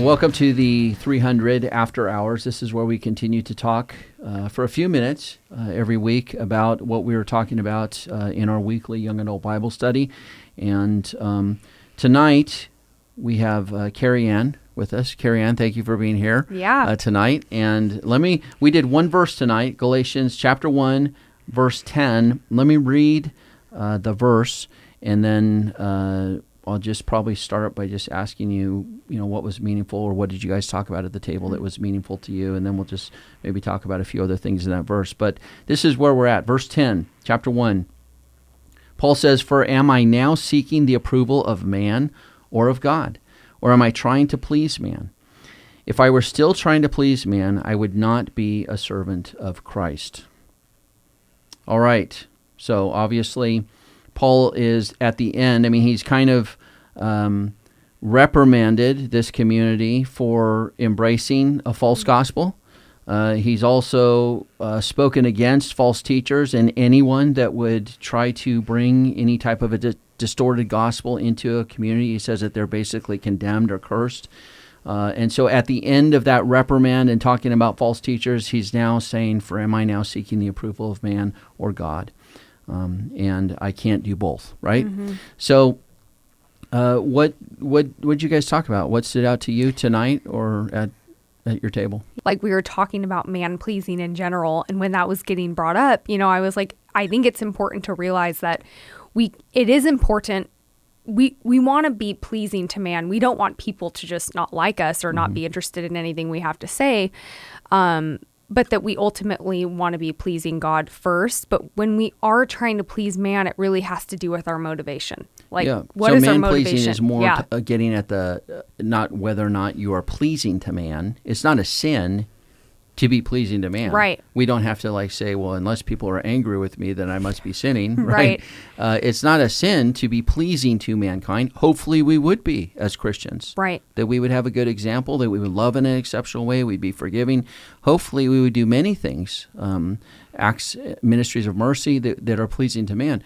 Welcome to the 300 After Hours. This is where we continue to talk for a few minutes every week about what we were talking about in our weekly Young Adult Bible study. And tonight we have Carrie Ann with us. Carrie Ann, thank you for being here tonight. And we did one verse tonight, Galatians chapter 1, verse 10. Let me read the verse, and then I'll just probably start up by just asking you, what was meaningful, or what did you guys talk about at the table that was meaningful to you, and then we'll just maybe talk about a few other things in that verse. But this is where we're at, verse 10, chapter 1. Paul says, "For am I now seeking the approval of man or of God? Or am I trying to please man? If I were still trying to please man, I would not be a servant of Christ." All right, so obviously Paul is at the end. I mean, he's kind of reprimanded this community for embracing a false gospel. He's also spoken against false teachers and anyone that would try to bring any type of a distorted gospel into a community. He says that they're basically condemned or cursed. And so at the end of that reprimand and talking about false teachers, he's now saying, "For am I now seeking the approval of man or God?" And I can't do both, right? Mm-hmm. So what did you guys talk about? What stood out to you tonight or at your table? Like, we were talking about man-pleasing in general, and when that was getting brought up, I was like, I think it's important to realize that it is important. We want to be pleasing to man. We don't want people to just not like us or not be interested in anything we have to say. But that we ultimately want to be pleasing God first. But when we are trying to please man, it really has to do with our motivation. What is our motivation? So man-pleasing is more getting at the, not whether or not you are pleasing to man. It's not a sin to be pleasing to man. Right. We don't have to say, well, unless people are angry with me, then I must be sinning. Right. It's not a sin to be pleasing to mankind. Hopefully we would be as Christians. Right. That we would have a good example, that we would love in an exceptional way, we'd be forgiving. Hopefully we would do many things, acts, ministries of mercy that are pleasing to man.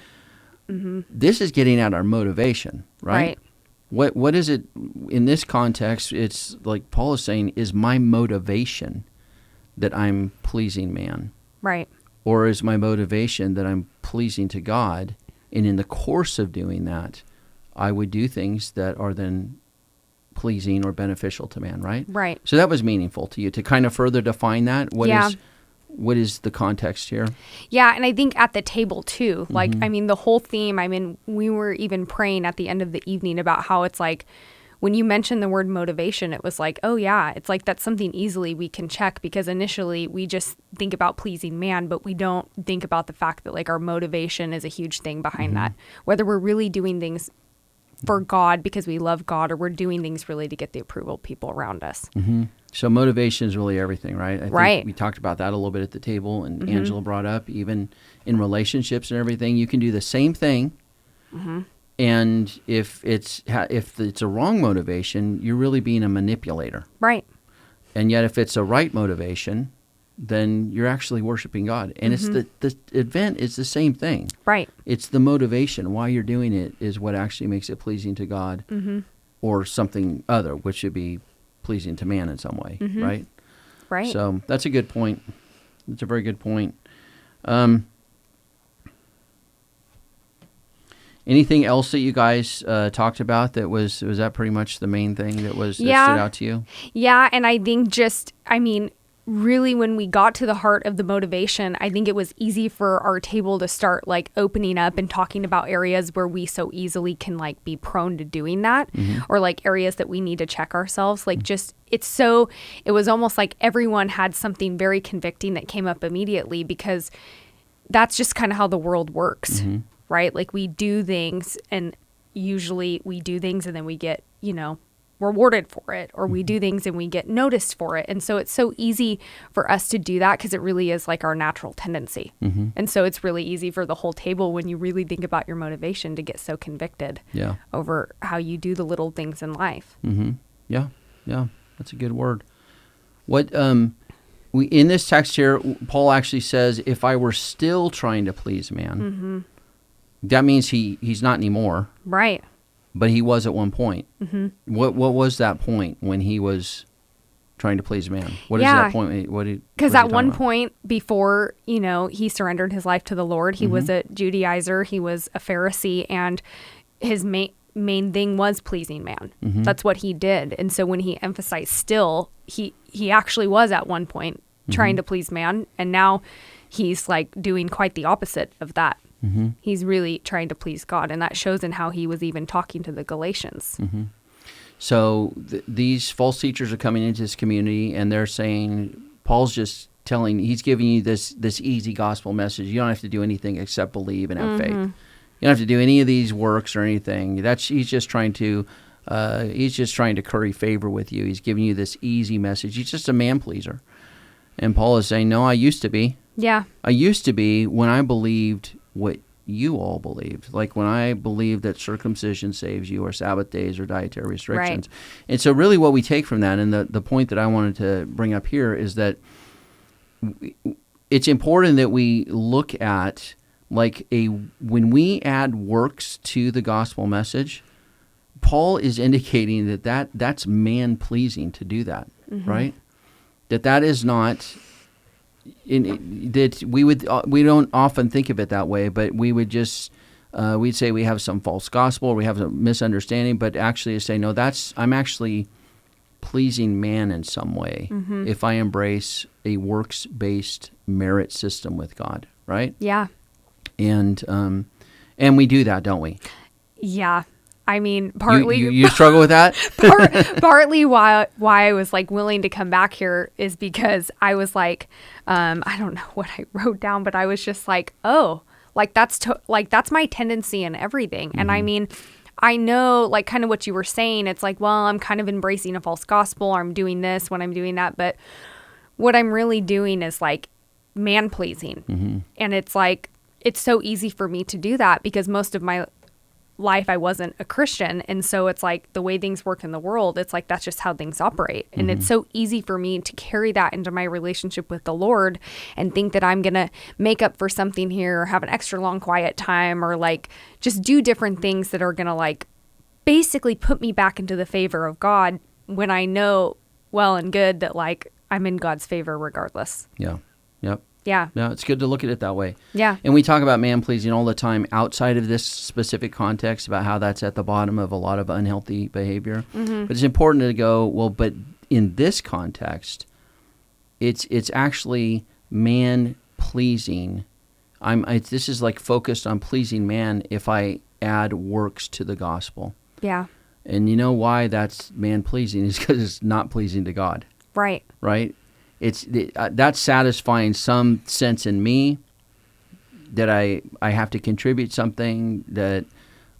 Mm-hmm. This is getting at our motivation, right? What is it in this context? It's like Paul is saying, is my motivation that I'm pleasing man? Right. Or is my motivation that I'm pleasing to God, and in the course of doing that, I would do things that are then pleasing or beneficial to man, right? Right. So that was meaningful to you to kind of further define that. What is the context here? Yeah, and I think at the table too, the whole theme, we were even praying at the end of the evening about how it's like, when you mentioned the word motivation, it was like, oh yeah, it's like that's something easily we can check, because initially we just think about pleasing man, but we don't think about the fact that our motivation is a huge thing behind that. Whether we're really doing things for God because we love God, or we're doing things really to get the approval of people around us. Mm-hmm. So motivation is really everything, right? I think we talked about that a little bit at the table, and Angela brought up, even in relationships and everything, you can do the same thing. Mm-hmm. And if it's a wrong motivation, you're really being a manipulator. Right. And yet if it's a right motivation, then you're actually worshiping God. And it's the event is the same thing. Right. It's the motivation, why you're doing it, is what actually makes it pleasing to God, or something other, which should be pleasing to man in some way, right? Right. So that's a good point. That's a very good point. Anything else that you guys talked about that was that pretty much the main thing that stood out to you? Yeah, and I think really when we got to the heart of the motivation, I think it was easy for our table to start opening up and talking about areas where we so easily can be prone to doing that, or areas that we need to check ourselves. It was almost like everyone had something very convicting that came up immediately, because that's just kind of how the world works. Right? We do things, and usually we do things and then we get, rewarded for it, or we do things and we get noticed for it. And so it's so easy for us to do that, because it really is our natural tendency. And so it's really easy for the whole table, when you really think about your motivation, to get so convicted over how you do the little things in life. Yeah, that's a good word. What in this text here, Paul actually says, if I were still trying to please man, that means he's not anymore. Right. But he was at one point. What was that point when he was trying to please man? What is that point? Because at one point before, he surrendered his life to the Lord, he was a Judaizer, he was a Pharisee, and his main thing was pleasing man. That's what he did. And so when he emphasized still, he actually was at one point trying to please man, and now he's like doing quite the opposite of that. He's really trying to please God, and that shows in how he was even talking to the Galatians. So these false teachers are coming into this community, and they're saying, Paul's just he's giving you this easy gospel message. You don't have to do anything except believe and have faith. You don't have to do any of these works or anything. He's just trying to curry favor with you. He's giving you this easy message. He's just a man pleaser. And Paul is saying, no, I used to be. Yeah. I used to be when I believed what you all believed, like when I believed that circumcision saves you, or Sabbath days, or dietary restrictions. Right. And so really what we take from that, and the point that I wanted to bring up here, is that it's important that we look at when we add works to the gospel message, Paul is indicating that's man-pleasing to do that, right? That is not... that we don't often think of it that way, but we would just we'd say we have some false gospel, or we have a misunderstanding, but actually to say, no, I'm actually pleasing man in some way if I embrace a works-based merit system with God, right? Yeah. And we do that, don't we? Yeah. I mean, partly... You struggle with that? Partly why I was, willing to come back here is because I was I don't know what I wrote down, but I was just that's my tendency in everything. And I mean, I know, kind of what you were saying, it's well, I'm kind of embracing a false gospel, or I'm doing this when I'm doing that, but what I'm really doing is, man-pleasing. And it's it's so easy for me to do that because most of my life I wasn't a Christian, and so it's the way things work in the world, it's that's just how things operate. And it's so easy for me to carry that into my relationship with the Lord and think that I'm gonna make up for something here, or have an extra long quiet time, or just do different things that are gonna basically put me back into the favor of God, when I know well and good that I'm in God's favor regardless. Yeah. Yep. Yeah. No, it's good to look at it that way. Yeah. And we talk about man-pleasing all the time outside of this specific context, about how that's at the bottom of a lot of unhealthy behavior. But it's important to go, well, but in this context, it's actually man-pleasing. This is focused on pleasing man if I add works to the gospel. Yeah. And you know why that's man-pleasing is because it's not pleasing to God. Right. Right? That's satisfying some sense in me that I have to contribute something, that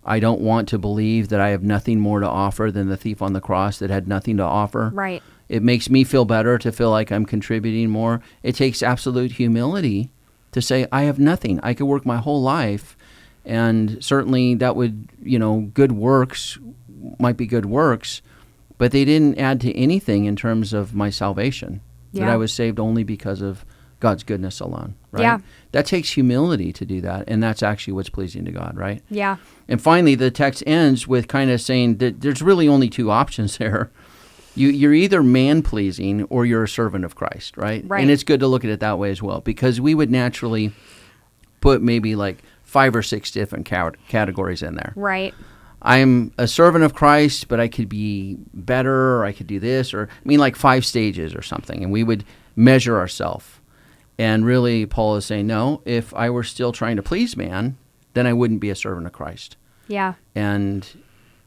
I don't want to believe that I have nothing more to offer than the thief on the cross that had nothing to offer. Right. It makes me feel better to feel like I'm contributing more. It takes absolute humility to say, I have nothing. I could work my whole life, and certainly that would, good works might be good works, but they didn't add to anything in terms of my salvation. Yeah. That I was saved only because of God's goodness alone, right? Yeah. That takes humility to do that, and that's actually what's pleasing to God, right? Yeah. And finally, the text ends with kind of saying that there's really only two options there. You're either man-pleasing or you're a servant of Christ, right? Right. And it's good to look at it that way as well, because we would naturally put maybe 5 or 6 different categories in there. Right. I'm a servant of Christ, but I could be better, or I could do this, or 5 stages or something, and we would measure ourselves. And really, Paul is saying, no, if I were still trying to please man, then I wouldn't be a servant of Christ. Yeah. And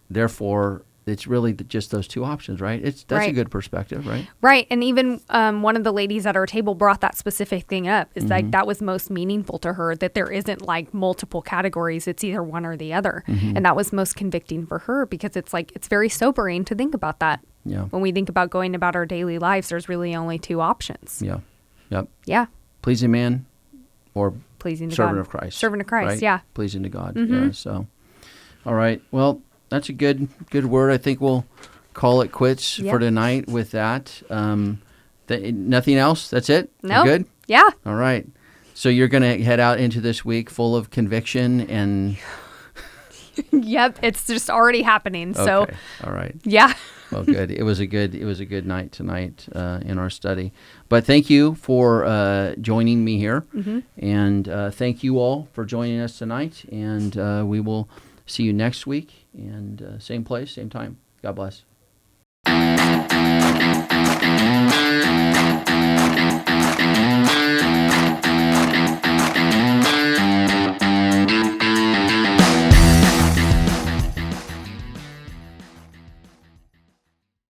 therefore, it's really just those two options, right? That's right. A good perspective, right? Right. And even one of the ladies at our table brought that specific thing up. Is that was most meaningful to her, that there isn't multiple categories. It's either one or the other. And that was most convicting for her, because it's it's very sobering to think about that. Yeah. When we think about going about our daily lives, there's really only two options. Yeah. Yep. Yeah. Pleasing man or pleasing to servant God. of Christ. Servant of Christ, right? yeah. Pleasing to God. Yeah. So, all right. Well, that's a good word. I think we'll call it quits for tonight with that. Nothing else? That's it? No. You're good? Yeah. All right. So you're going to head out into this week full of conviction and Yep, it's just already happening. So, Okay. All right. yeah. Well, good. It was a good night tonight in our study. But thank you for joining me here, and thank you all for joining us tonight. And we will see you next week, and same place, same time. God bless.